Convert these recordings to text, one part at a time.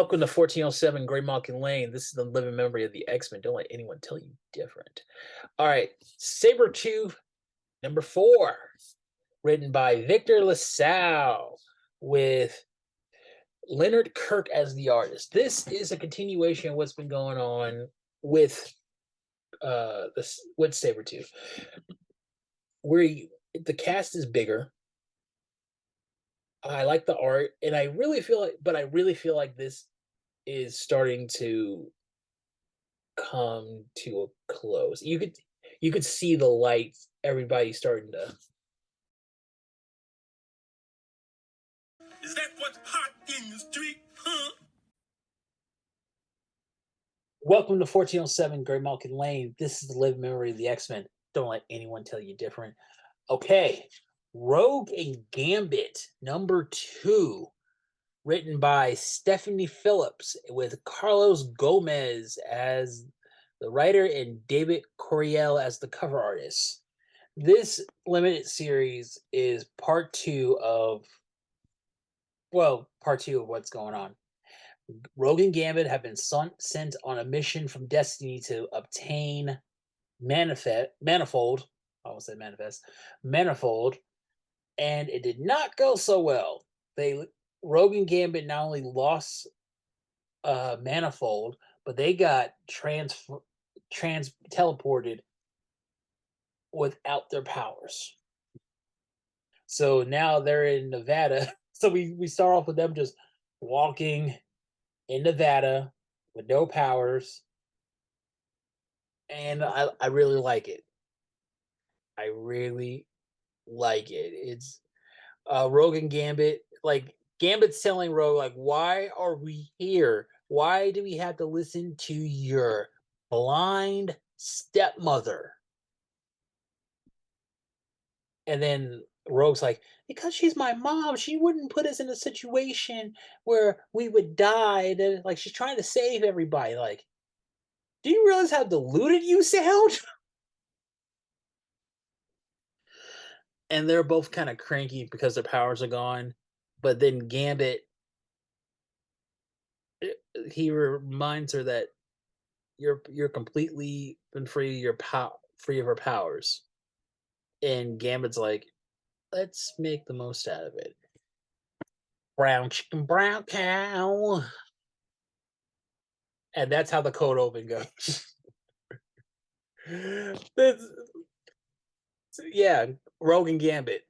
Welcome to 1407 Gray Malkin Lane. This is the living memory of the X-Men. Don't let anyone tell you different. All right. Sabretooth number 4, written by Victor LaSalle with Leonard Kirk as the artist. This is a continuation of what's been going on with with Sabretooth. Where the cast is bigger. I like the art, and I really feel like this is starting to come to a close. You could see the lights. Everybody starting to. Is that what's hot in the street, huh? Welcome to 1407 Gray Malkin Lane. This is the living memory of the X-Men. Don't let anyone tell you different. Okay, Rogue and Gambit number 2, written by Stephanie Phillips with Carlos Gomez as the writer and David Coriel as the cover artist. This limited series is part two of what's going on. Rogue and Gambit have been sent on a mission from Destiny to obtain manifold. I will say manifest manifold, and it did not go so well. Rogue and Gambit not only lost manifold, but they got trans teleported without their powers. So now they're in Nevada. So we start off with them just walking in Nevada with no powers. And I really like it. I really like it. It's Rogue and Gambit. Like Gambit's telling Rogue, like, why are we here? Why do we have to listen to your blind stepmother? And then Rogue's like, because she's my mom, she wouldn't put us in a situation where we would die. Like, she's trying to save everybody. Like, do you realize how deluded you sound? And they're both kind of cranky because their powers are gone. But then Gambit, he reminds her that you're completely been free free of her powers. And Gambit's like, let's make the most out of it. Brown chicken, brown cow. And that's how the code open goes. Yeah, Rogue and Gambit.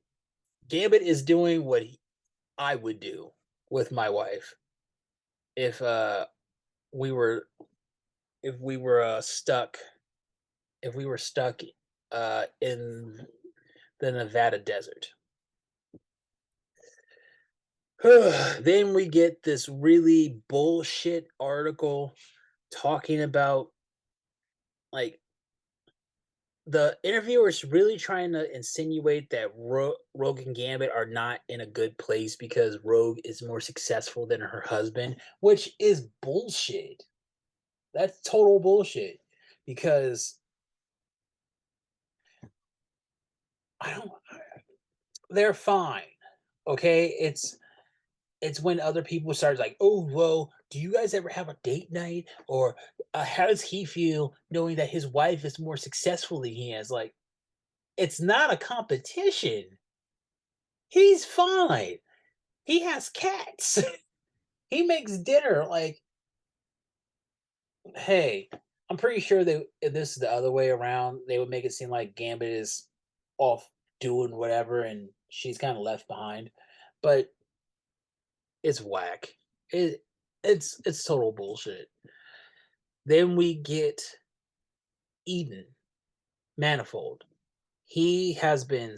Gambit is doing what I would do with my wife if we were stuck in the Nevada desert. Then we get this really bullshit article talking about, like, the interviewer's really trying to insinuate that Rogue and Gambit are not in a good place because Rogue is more successful than her husband, which is bullshit. That's total bullshit because they're fine. Okay, it's when other people start like, oh, well, do you guys ever have a date night? Or how does he feel knowing that his wife is more successful than he is? Like, it's not a competition. He's fine. He has cats. He makes dinner. Like, hey, I'm pretty sure that if this is the other way around, they would make it seem like Gambit is off doing whatever and she's kind of left behind. But it's whack. It's total bullshit. Then we get Eden Manifold. He has been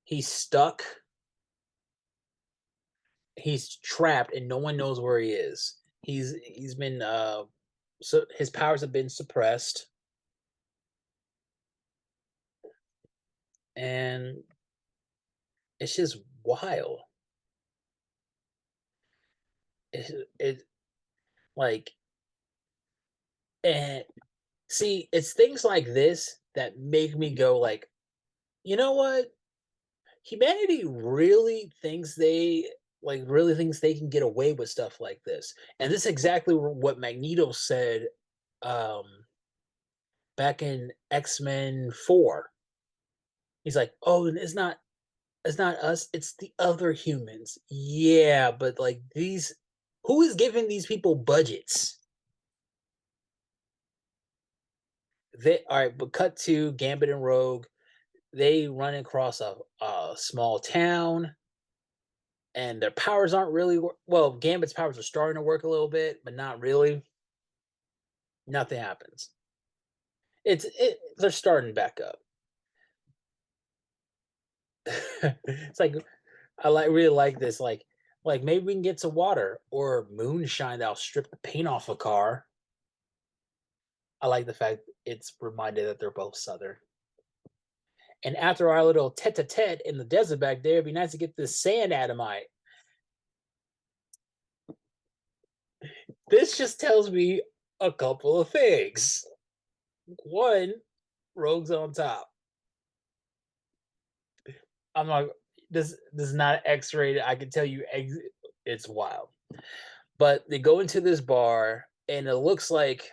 he's stuck. He's trapped and no one knows where he is. He's been so his powers have been suppressed, and it's just wild. It like, and see, it's things like this that make me go like, you know what? Humanity really thinks they like really thinks they can get away with stuff like this. And this is exactly what Magneto said um back in X-Men 4. He's like, "Oh, it's not us, it's the other humans." Yeah, but like these who is giving these people budgets? They all right, but cut to Gambit and Rogue. They run across a small town and their powers aren't really well, Gambit's powers are starting to work a little bit, but not really. Nothing happens. They're starting back up. It's like really like this. Like maybe we can get some water or moonshine that'll strip the paint off a car. I like the fact it's reminded that they're both southern. And after our little tete-a-tete in the desert back there, it'd be nice to get this sand atomite. This just tells me a couple of things. One, Rogue's on top. I'm not. This is not X-rated. I can tell you, it's wild. But they go into this bar, and it looks like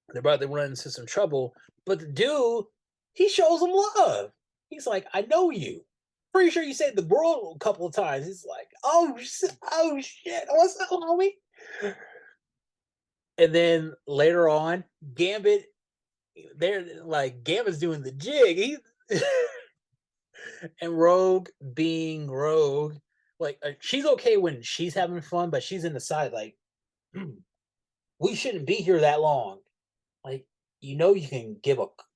they're about to run into some trouble. But the dude, he shows them love. He's like, "I know you. Pretty sure you saved the world a couple of times." He's like, "Oh, oh shit, what's up, homie?" And then later on, Gambit, they're like, Gambit's doing the jig. He and Rogue being Rogue, like she's okay when she's having fun, but she's in the side like, we shouldn't be here that long. Like, you can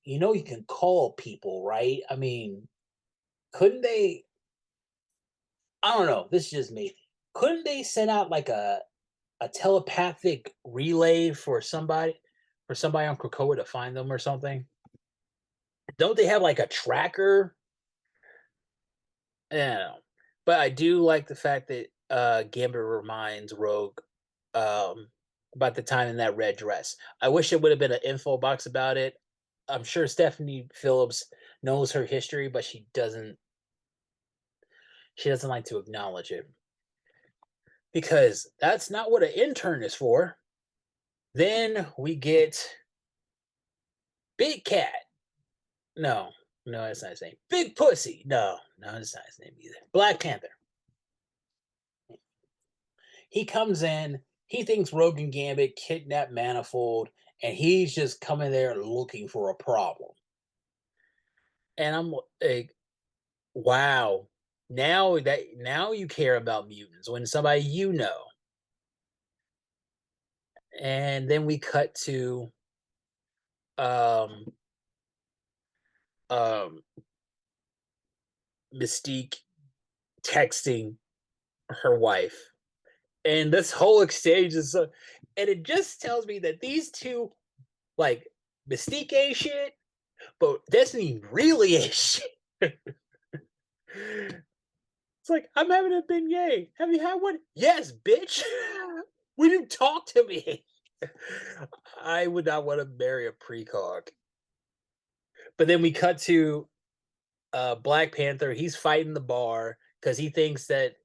you can call people, right? I mean, couldn't they? I don't know. This is just me. Couldn't they send out like a telepathic relay for somebody on Krakoa to find them or something? Don't they have like a tracker? I don't know. But I do like the fact that Gambit reminds Rogue um, about the time in that red dress. I wish it would have been an info box about it. I'm sure Stephanie Phillips knows her history, but she doesn't like to acknowledge it because that's not what an intern is for. Then we get Big Cat. No, no, that's not his name. Big Pussy. No, no, that's not his name either. Black Panther. He comes in, he thinks Rogue and Gambit kidnapped Manifold, and he's just coming there looking for a problem. And I'm like, wow. Now you care about mutants when somebody you know. And then we cut to um um Mystique texting her wife. And this whole exchange is and it just tells me that these two, like, Mystique ain't shit, but Destiny really ain't shit. It's like, I'm having a beignet. Have you had one? Yes, bitch. Will you talk to me? I would not want to marry a precog. But then we cut to Black Panther. He's fighting the bar because he thinks that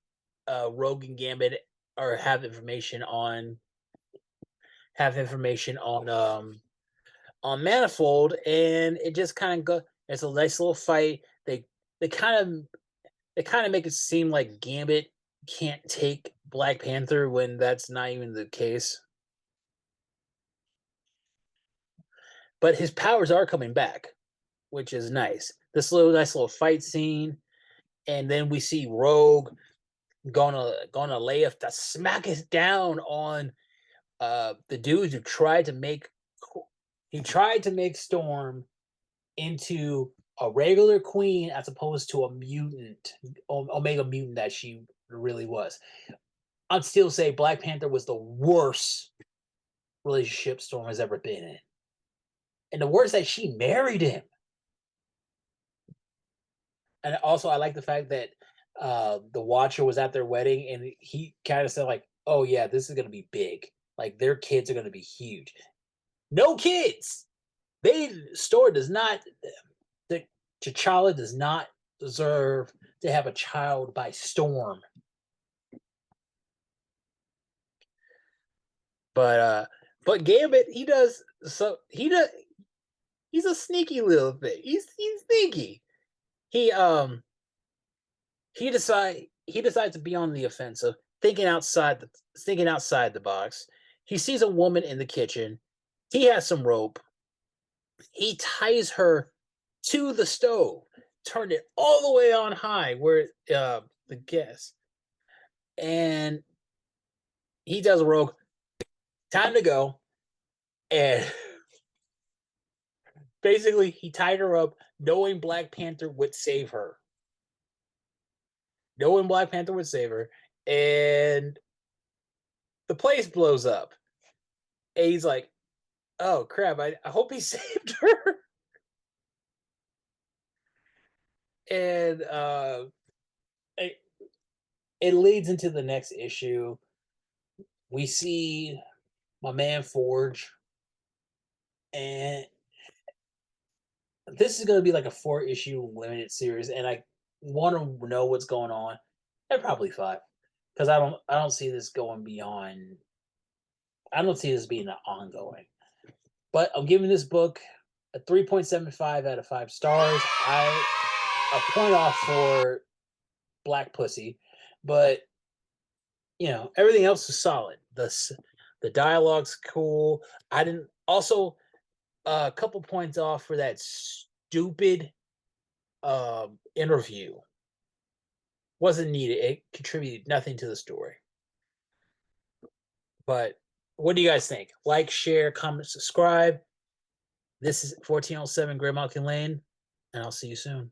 Rogue and Gambit or have information on Manifold, and it just kind of go. It's a nice little fight. They kind of make it seem like Gambit can't take Black Panther when that's not even the case. But his powers are coming back, which is nice. This nice little fight scene, and then we see Rogue gonna lay a smack us down on the dudes who tried to make Storm into a regular queen as opposed to a mutant, Omega mutant that she really was. I'd still say Black Panther was the worst relationship Storm has ever been in. And the worst that she married him. And also, I like the fact that the Watcher was at their wedding and he kind of said, like, oh, yeah, this is going to be big. Like, their kids are going to be huge. No kids. Storm does not, T'Challa does not deserve to have a child by Storm. But Gambit, he does so he's a sneaky little thing. He's sneaky. He he decides to be on the offensive, thinking outside the box. He sees a woman in the kitchen. He has some rope. He ties her to the stove, turned it all the way on high where the gas, and he tells Rogue, "Time to go." And basically, he tied her up, knowing Black Panther would save her. Knowing Black Panther would save her, and the place blows up. And he's like, "Oh crap! I hope he saved her." And it, it leads into the next issue. We see my man Forge, and this is going to be like a 4-issue limited series, and I want to know what's going on. And probably 5, because I don't see this going beyond. I don't see this being an ongoing. But I'm giving this book a 3.75 out of 5 stars. A point off for Black Pussy, but everything else is solid. The dialogue's cool. I didn't also a couple points off for that stupid interview. Wasn't needed. It contributed nothing to the story. But what do you guys think? Like, share, comment, subscribe. This is 1407 Grey Malkin Lane, and I'll see you soon.